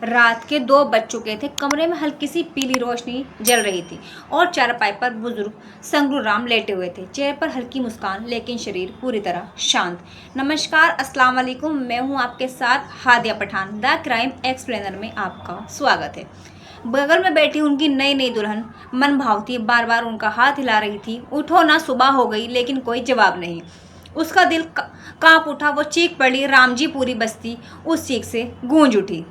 रात के 2 बज चुके थे। कमरे में हल्की सी पीली रोशनी जल रही थी और चारपाई पर बुजुर्ग संगरू राम लेटे हुए थे। चेहरे पर हल्की मुस्कान, लेकिन शरीर पूरी तरह शांत। नमस्कार, अस्सलाम वालेकुम। मैं हूं आपके साथ Hadiya Pathan. The crime explainer में आपका स्वागत है। बगल में बैठी उनकी नई नई दुल्हन मन भावती बार बार उनका हाथ हिला रही थी। उठो ना, सुबह हो गई। लेकिन कोई जवाब नहीं। उसका दिल कांप उठा। वो चीख पड़ी। रामजी, पूरी बस्ती उस चीख से गूंज उठी।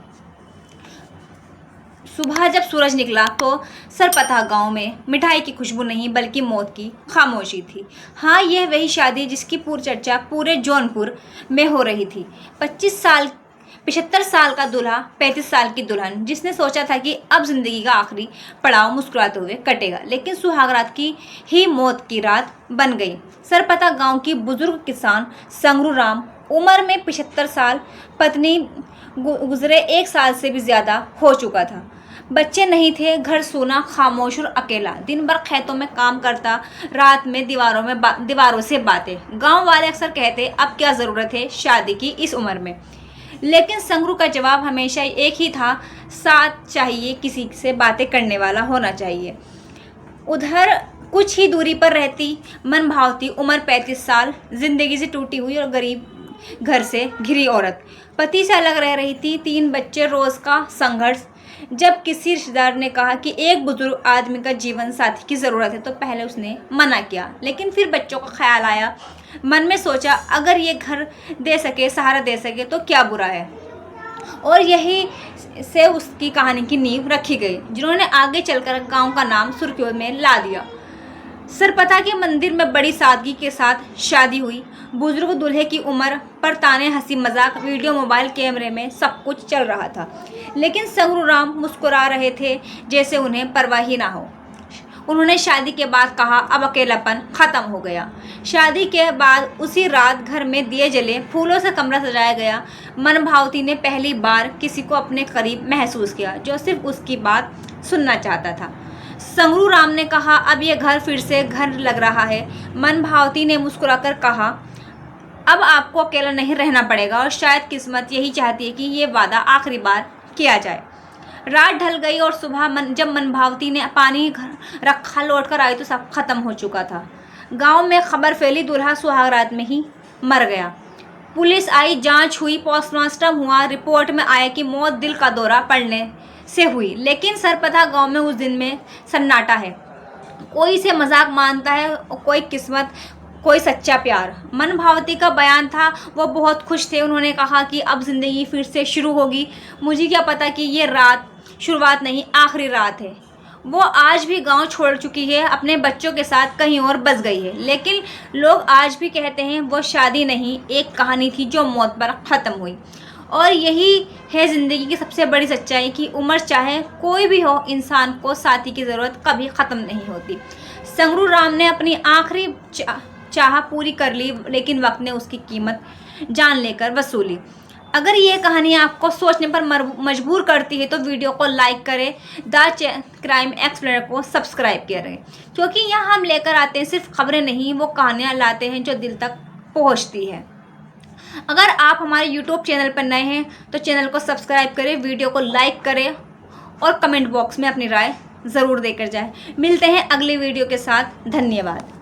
सुबह जब सूरज निकला तो सरपथा गांव में मिठाई की खुशबू नहीं बल्कि मौत की खामोशी थी। हाँ, यह वही शादी जिसकी पूरी चर्चा पूरे जौनपुर में हो रही थी। 75 साल का दूल्हा, 35 साल की दुल्हन, जिसने सोचा था कि अब जिंदगी का आखिरी पड़ाव मुस्कुराते हुए कटेगा, लेकिन सुहागरात की ही मौत की रात बन गई। सरपथा गांव की बुजुर्ग किसान संगरू राम, उम्र में 75 साल, पत्नी गुजरे 1 साल से भी ज्यादा हो चुका था। बच्चे नहीं थे, घर सूना, खामोश और अकेला। दिन भर खेतों में काम करता, रात में दीवारों से बातें। गांव वाले अक्सर कहते, अब क्या जरूरत है शादी की इस उम्र में। लेकिन संगरू का जवाब हमेशा एक ही था, साथ चाहिए, किसी से बातें करने वाला होना चाहिए। उधर कुछ ही दूरी पर रहती मन भावती, उम्र 35 साल, जिंदगी से टूटी हुई और गरीब घर से घिरी औरत, पति से अलग रह रही थी। 3 बच्चे, रोज का संघर्ष। जब किसी रिश्तेदार ने कहा कि एक बुजुर्ग आदमी का जीवन साथी की ज़रूरत है तो पहले उसने मना किया, लेकिन फिर बच्चों का ख्याल आया। मन में सोचा, अगर ये घर दे सके, सहारा दे सके तो क्या बुरा है। और यही से उसकी कहानी की नींव रखी गई, जिन्होंने आगे चलकर गांव का नाम सुर्खियों में ला दिया। सरपथा के मंदिर में बड़ी सादगी के साथ शादी हुई। बुजुर्ग दूल्हे की उम्र पर ताने, हंसी मजाक, वीडियो, मोबाइल कैमरे में सब कुछ चल रहा था, लेकिन संगरू राम मुस्कुरा रहे थे जैसे उन्हें परवाह ही ना हो। उन्होंने शादी के बाद कहा, अब अकेलापन खत्म हो गया। शादी के बाद उसी रात घर में दिए जले, फूलों से कमरा सजाया गया। मन भावती ने पहली बार किसी को अपने करीब महसूस किया, जो सिर्फ उसकी बात सुनना चाहता था। संगरू राम ने कहा, अब यह घर फिर से घर लग रहा है। मन भावती ने मुस्कुराकर कहा, अब आपको अकेला नहीं रहना पड़ेगा और शायद किस्मत यही चाहती है कि ये वादा आखिरी बार किया जाए। रात ढल गई और सुबह जब मन भावती ने पानी रखा, लौट कर आई तो सब खत्म हो चुका था। गांव में खबर फैली, दूल्हा सुहागरात में ही मर गया। पुलिस आई, जांच हुई, पोस्टमार्टम हुआ। रिपोर्ट में आया कि मौत दिल का दौरा पड़ने से हुई। लेकिन सरपथा गांव में उस दिन में सन्नाटा है। कोई इसे मजाक मानता है, कोई किस्मत, कोई सच्चा प्यार। मन भावती का बयान था, वो बहुत खुश थे। उन्होंने कहा कि अब जिंदगी फिर से शुरू होगी। मुझे क्या पता कि ये रात शुरुआत नहीं, आखिरी रात है। वो आज भी गांव छोड़ चुकी है, अपने बच्चों के साथ कहीं और बस गई है। लेकिन लोग आज भी कहते हैं वो शादी नहीं, एक कहानी थी जो मौत पर ख़त्म हुई। और यही है ज़िंदगी की सबसे बड़ी सच्चाई कि उम्र चाहे कोई भी हो, इंसान को साथी की ज़रूरत कभी ख़त्म नहीं होती। संगरू राम ने अपनी आखिरी चाह पूरी कर ली, लेकिन वक्त ने उसकी कीमत जान लेकर वसूली। अगर ये कहानी आपको सोचने पर मजबूर करती है तो वीडियो को लाइक करें, द क्राइम एक्सप्लेनर को सब्सक्राइब करें, क्योंकि यहाँ हम लेकर आते हैं सिर्फ खबरें नहीं, वो कहानियाँ लाते हैं जो दिल तक पहुँचती है। अगर आप हमारे YouTube चैनल पर नए हैं तो चैनल को सब्सक्राइब करें, वीडियो को लाइक करें और कमेंट बॉक्स में अपनी राय ज़रूर देकर जाएं। मिलते हैं अगली वीडियो के साथ। धन्यवाद।